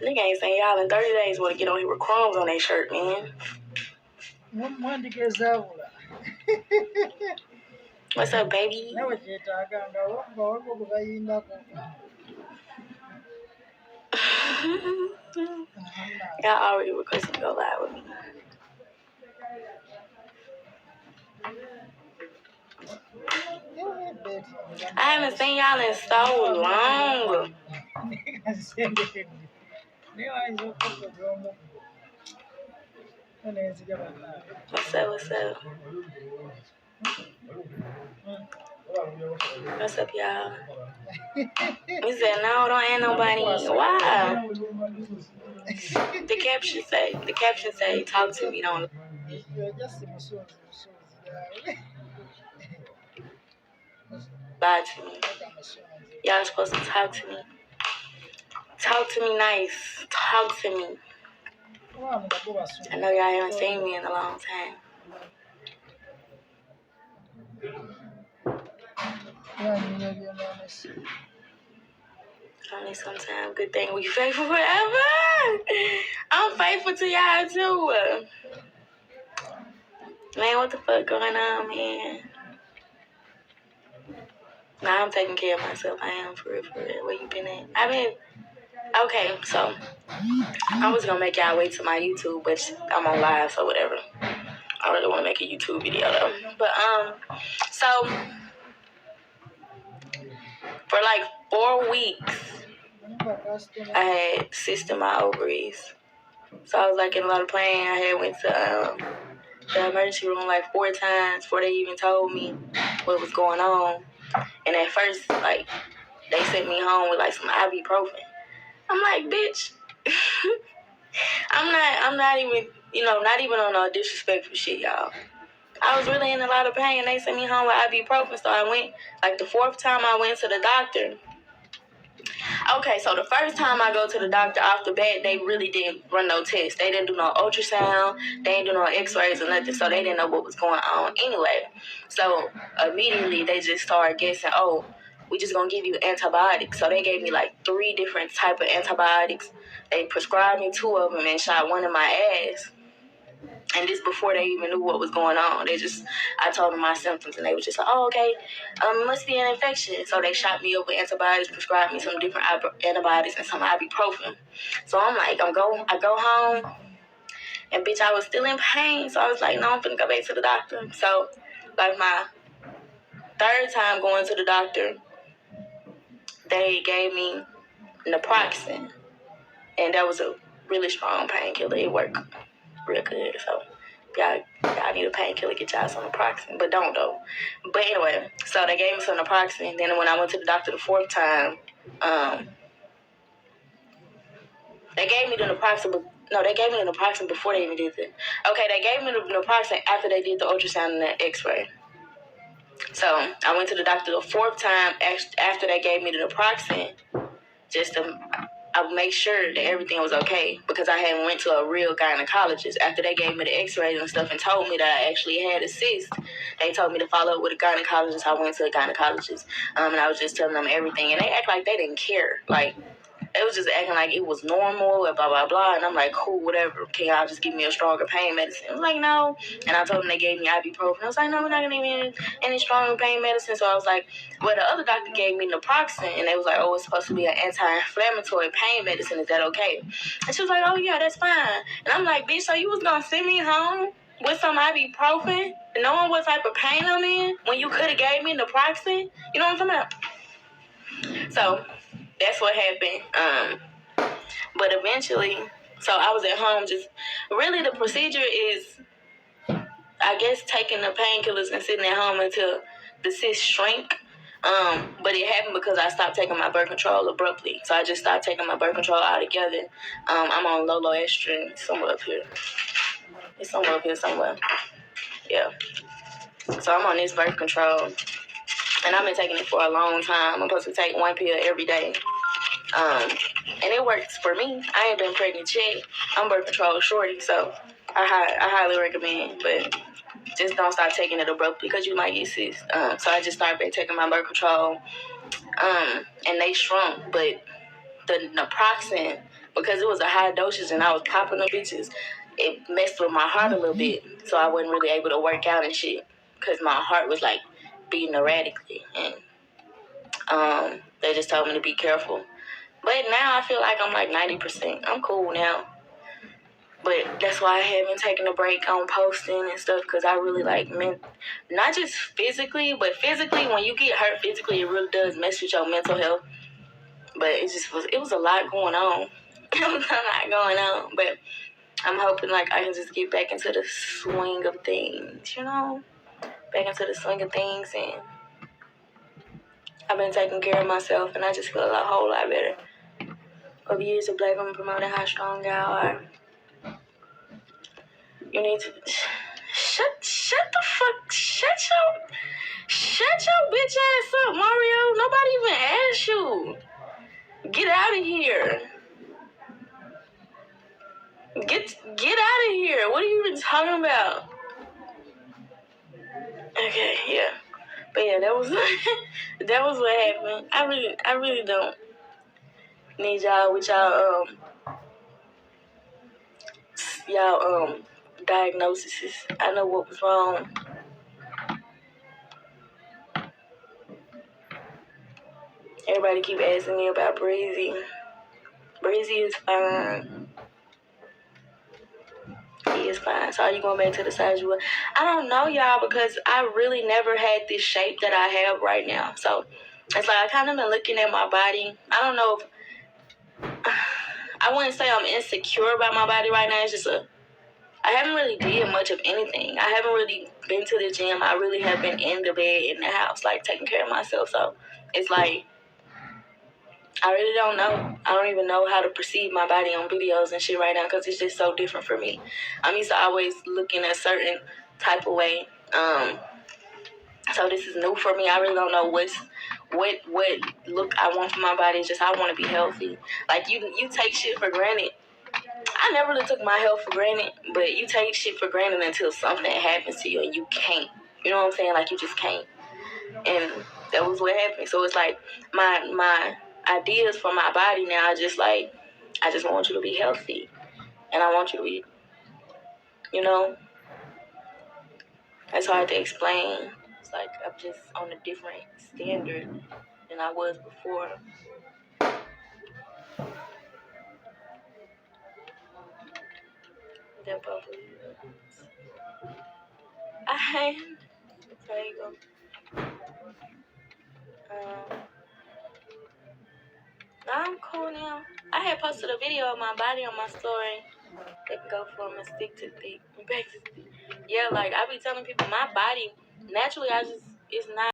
Nigga ain't saying y'all in 30 days want to get on here with crumbs on their shirt, man. What's up, baby? Y'all already requested to go live with me. I haven't seen y'all in so long. What's up, what's up? What's up, y'all? He said, no, don't add nobody. Why? The caption say, talk to me, don't. Lie to me. Y'all supposed to talk to me. Talk to me nice. Talk to me. I know y'all haven't seen me in a long time. Only sometimes. Good thing we faithful forever. I'm faithful to y'all too. Man, what the fuck going on, man? Nah, I'm taking care of myself. I am for real. Where you been at? Okay, so I was gonna make y'all wait till my YouTube, but I'm on live, so whatever. I really want to make a YouTube video though. But so for like 4 weeks, I had cysts in my ovaries. So I was like in a lot of pain. I had went to the emergency room like 4 times before they even told me what was going on. And at first, like, they sent me home with like some ibuprofen. I'm like, bitch, I'm not even, not even on no disrespectful shit, y'all. I was really in a lot of pain. They sent me home with ibuprofen, so I went, like the 4th time I went to the doctor. Okay, so the first time I go to the doctor off the bat, they really didn't run no tests. They didn't do no ultrasound. They didn't do no x-rays or nothing, so they didn't know what was going on anyway. So immediately they just started guessing, oh, we just gonna give you antibiotics. So they gave me like 3 different type of antibiotics. They prescribed me 2 of them and shot one in my ass. And this before they even knew what was going on. I told them my symptoms, and they was just like, oh, okay, it must be an infection. So they shot me up with antibiotics, prescribed me some different antibiotics and some ibuprofen. So I'm like, I go home, and bitch, I was still in pain. So I was like, no, I'm finna go back to the doctor. So like my 3rd time going to the doctor, they gave me naproxen, and that was a really strong painkiller. It worked real good. So y'all need a painkiller, get y'all some naproxen, but don't though. But anyway, so they gave me some naproxen. Then when I went to the doctor the 4th time, they gave me the naproxen. No, they gave me the naproxen before they even did it. Okay, they gave me the naproxen after they did the ultrasound and the x-ray. So I went to the doctor the 4th time after they gave me the naproxen, just to I would make sure that everything was okay, because I hadn't went to a real gynecologist. After they gave me the x-rays and stuff and told me that I actually had a cyst, they told me to follow up with a gynecologist. I went to a gynecologist, and I was just telling them everything, and they act like they didn't care. Like, it was just acting like it was normal and blah, blah, blah. And I'm like, cool, whatever. Can y'all just give me a stronger pain medicine? I was like, no. And I told them they gave me ibuprofen. I was like, no, we're not going to give me any stronger pain medicine. So I was like, well, the other doctor gave me naproxen. And they was like, oh, it's supposed to be an anti-inflammatory pain medicine. Is that okay? And she was like, oh, yeah, that's fine. And I'm like, bitch, so you was going to send me home with some ibuprofen, knowing what type of pain I'm in, when you could have gave me naproxen? You know what I'm talking about? So that's what happened. But eventually, so I was at home. Just really, the procedure is, I guess, taking the painkillers and sitting at home until the cyst shrink. But it happened because I stopped taking my birth control abruptly. So I just stopped taking my birth control altogether. I'm on low estrogen somewhere up here. It's somewhere up here somewhere. Yeah. So I'm on this birth control, and I've been taking it for a long time. I'm supposed to take 1 pill every day. And it works for me. I ain't been pregnant yet. I'm birth control shorty, so I highly recommend. But just don't start taking it abruptly because you might get cysts. So I just started back taking my birth control, and they shrunk. But the naproxen, because it was a high dosage and I was popping them bitches, it messed with my heart a little bit. So I wasn't really able to work out and shit because my heart was like beating erratically. And they just told me to be careful. But now I feel like I'm like 90%. I'm cool now. But that's why I haven't taken a break on posting and stuff, because I really like not just physically, but physically, when you get hurt physically, it really does mess with your mental health. But it was a lot going on. It was a lot going on. But I'm hoping like I can just get back into the swing of things, you know? Back into the swing of things, and I've been taking care of myself, and I just feel a whole lot better. Over years of Black women promoting how strong y'all are. You need to shut your bitch ass up, Mario. Nobody even asked you. Get out of here. Get out of here. What are you even talking about? Okay, yeah. But yeah, that was that was what happened. I really don't need y'all with y'all diagnoses. I know what was wrong. Everybody keep asking me about Breezy. Breezy is fine. He is fine. So are you going back to the size you were? I don't know, y'all, because I really never had this shape that I have right now. So it's like I kind of been looking at my body. I don't know if I wouldn't say I'm insecure about my body right now. It's just I haven't really did much of anything. I haven't really been to the gym. I really have been in the bed, in the house, like taking care of myself. So it's like I really don't know. I don't even know how to perceive my body on videos and shit right now because it's just so different for me. I'm used to always looking a certain type of way. So this is new for me. I really don't know what look I want for my body. It's just I want to be healthy. Like you take shit for granted. I never really took my health for granted, but you take shit for granted until something happens to you and you can't. You know what I'm saying? Like you just can't. And that was what happened. So it's like my ideas for my body now are just like, I just want you to be healthy. And I want you to be, you know, it's hard to explain. It's like I'm just on a different standard than I was before. That probably there you go. I'm cool now. I had posted a video of my body on my story. They can go from a stick to thick, back to thick. Yeah, like I be telling people, my body naturally, it's not.